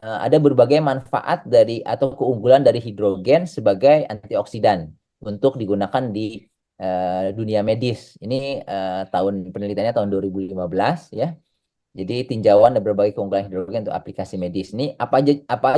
ada berbagai manfaat dari atau keunggulan dari hidrogen sebagai antioksidan untuk digunakan di dunia medis. Ini penelitiannya tahun 2015 ya. Jadi tinjauan dan berbagai keunggulan hidrogen untuk aplikasi medis. Ini apa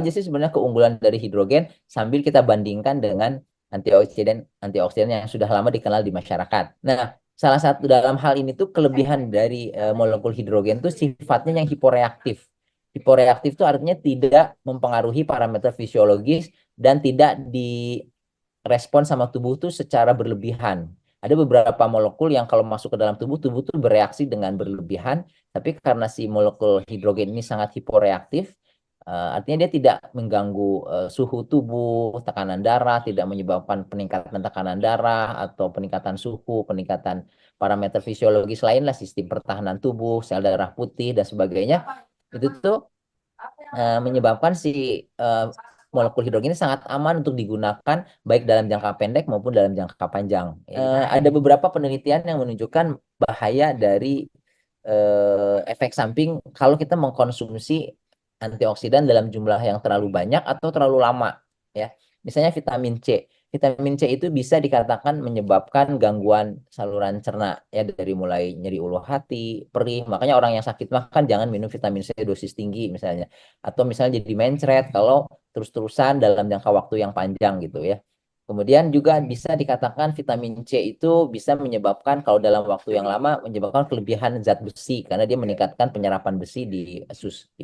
aja sih sebenarnya keunggulan dari hidrogen sambil kita bandingkan dengan antioksidan antioksidan yang sudah lama dikenal di masyarakat. Nah, salah satu dalam hal ini tuh kelebihan dari molekul hidrogen tuh sifatnya yang hiporeaktif. Hiporeaktif itu artinya tidak mempengaruhi parameter fisiologis dan tidak direspon sama tubuh tuh secara berlebihan. Ada beberapa molekul yang kalau masuk ke dalam tubuh, tubuh tuh bereaksi dengan berlebihan, tapi karena si molekul hidrogen ini sangat hiporeaktif, artinya dia tidak mengganggu suhu tubuh, tekanan darah, tidak menyebabkan peningkatan tekanan darah atau peningkatan suhu, peningkatan parameter fisiologis lain lah, sistem pertahanan tubuh, sel darah putih dan sebagainya. Itu tuh menyebabkan si molekul hidrogen ini sangat aman untuk digunakan baik dalam jangka pendek maupun dalam jangka panjang. Ada beberapa penelitian yang menunjukkan bahaya dari efek samping kalau kita mengkonsumsi antioksidan dalam jumlah yang terlalu banyak atau terlalu lama, ya. Misalnya vitamin C. Vitamin C itu bisa dikatakan menyebabkan gangguan saluran cerna, ya, dari mulai nyeri ulu hati, perih. Makanya orang yang sakit mah kan jangan minum vitamin C dosis tinggi misalnya. Atau misalnya jadi mencret kalau terus-terusan dalam jangka waktu yang panjang gitu ya. Kemudian juga bisa dikatakan vitamin C itu bisa menyebabkan kalau dalam waktu yang lama menyebabkan kelebihan zat besi karena dia meningkatkan penyerapan besi di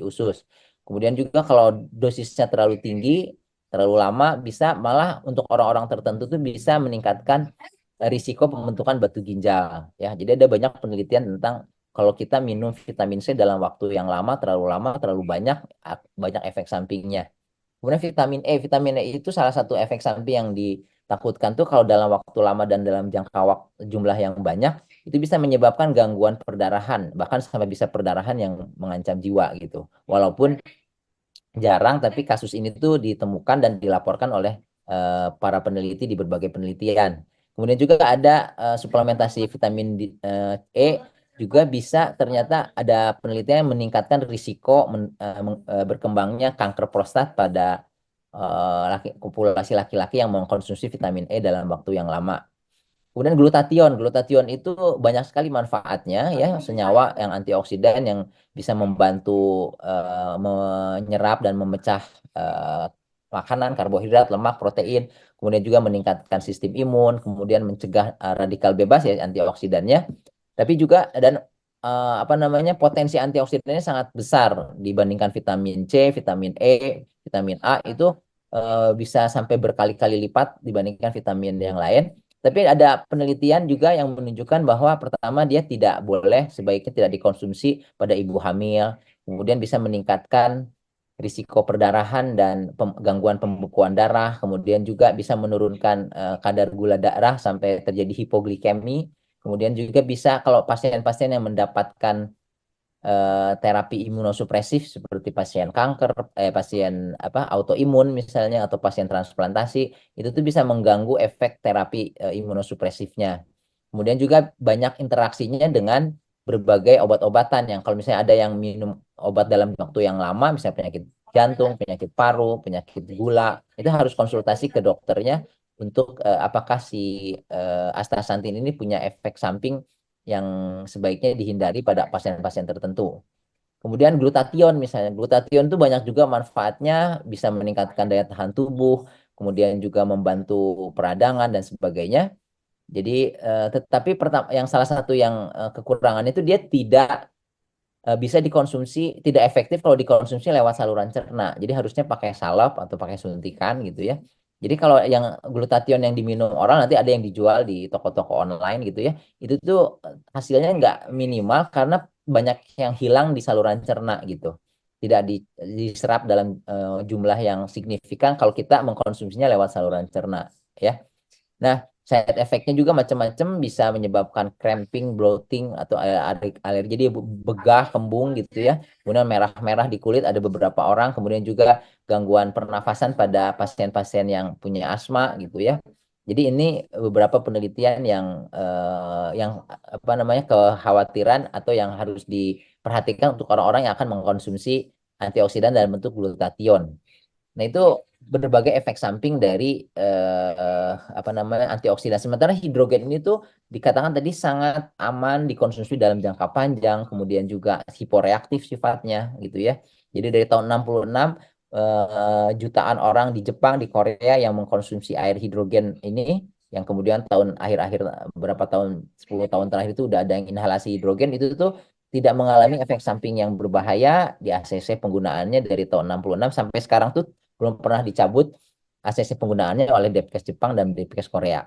usus. Kemudian juga kalau dosisnya terlalu tinggi, terlalu lama bisa malah untuk orang-orang tertentu tuh bisa meningkatkan risiko pembentukan batu ginjal ya. Jadi ada banyak penelitian tentang kalau kita minum vitamin C dalam waktu yang lama, terlalu banyak banyak efek sampingnya. Kemudian vitamin E itu salah satu efek samping yang ditakutkan tuh kalau dalam waktu lama dan dalam jangka waktu jumlah yang banyak itu bisa menyebabkan gangguan perdarahan, bahkan sampai bisa perdarahan yang mengancam jiwa gitu. Walaupun jarang, tapi kasus ini tuh ditemukan dan dilaporkan oleh para peneliti di berbagai penelitian. Kemudian juga ada suplementasi vitamin E juga bisa ternyata ada penelitian yang meningkatkan risiko berkembangnya kanker prostat pada populasi laki-laki yang mengkonsumsi vitamin E dalam waktu yang lama. Kemudian glutathione itu banyak sekali manfaatnya ya, senyawa yang antioksidan yang bisa membantu menyerap dan memecah eh, makanan, karbohidrat, lemak, protein, kemudian juga meningkatkan sistem imun, kemudian mencegah radikal bebas ya antioksidannya. Tapi juga dan apa namanya potensi antioksidannya sangat besar dibandingkan vitamin C, vitamin E, vitamin A itu bisa sampai berkali-kali lipat dibandingkan vitamin yang lain. Tapi ada penelitian juga yang menunjukkan bahwa pertama dia tidak boleh sebaiknya tidak dikonsumsi pada ibu hamil, kemudian bisa meningkatkan risiko perdarahan dan gangguan pembekuan darah, kemudian juga bisa menurunkan kadar gula darah sampai terjadi hipoglikemi, kemudian juga bisa kalau pasien-pasien yang mendapatkan terapi imunosupresif seperti pasien kanker, pasien apa autoimun misalnya atau pasien transplantasi itu tuh bisa mengganggu efek terapi imunosupresifnya. Kemudian juga banyak interaksinya dengan berbagai obat-obatan yang kalau misalnya ada yang minum obat dalam waktu yang lama, misalnya penyakit jantung, penyakit paru, penyakit gula, itu harus konsultasi ke dokternya untuk apakah si astaxanthin ini punya efek samping yang sebaiknya dihindari pada pasien-pasien tertentu. Kemudian glutathione misalnya, glutathione itu banyak juga manfaatnya, bisa meningkatkan daya tahan tubuh, kemudian juga membantu peradangan dan sebagainya. Jadi, tetapi yang salah satu yang kekurangan itu dia tidak bisa dikonsumsi, tidak efektif kalau dikonsumsi lewat saluran cerna. Jadi harusnya pakai salep atau pakai suntikan gitu ya. Jadi kalau yang glutathione yang diminum orang nanti ada yang dijual di toko-toko online gitu ya. Itu tuh hasilnya nggak minimal karena banyak yang hilang di saluran cerna gitu. Tidak diserap dalam jumlah yang signifikan kalau kita mengkonsumsinya lewat saluran cerna ya. Nah, side effect-nya juga macam-macam bisa menyebabkan cramping, bloating, atau alergi. Jadi begah, kembung gitu ya. Kemudian merah-merah di kulit ada beberapa orang. Kemudian juga gangguan pernafasan pada pasien-pasien yang punya asma gitu ya. Jadi ini beberapa penelitian yang apa namanya kekhawatiran atau yang harus diperhatikan untuk orang-orang yang akan mengkonsumsi antioksidan dalam bentuk glutathione. Nah, itu berbagai efek samping dari apa namanya antioksidan. Sementara hidrogen ini tuh dikatakan tadi sangat aman dikonsumsi dalam jangka panjang, kemudian juga hiporeaktif sifatnya gitu ya. Jadi dari tahun 66 jutaan orang di Jepang, di Korea yang mengkonsumsi air hidrogen ini, yang kemudian tahun akhir-akhir berapa tahun 10 tahun terakhir itu udah ada yang inhalasi hidrogen itu tuh tidak mengalami efek samping yang berbahaya di ACC penggunaannya dari tahun 66 sampai sekarang tuh belum pernah dicabut ACC penggunaannya oleh Depkes Jepang dan Depkes Korea.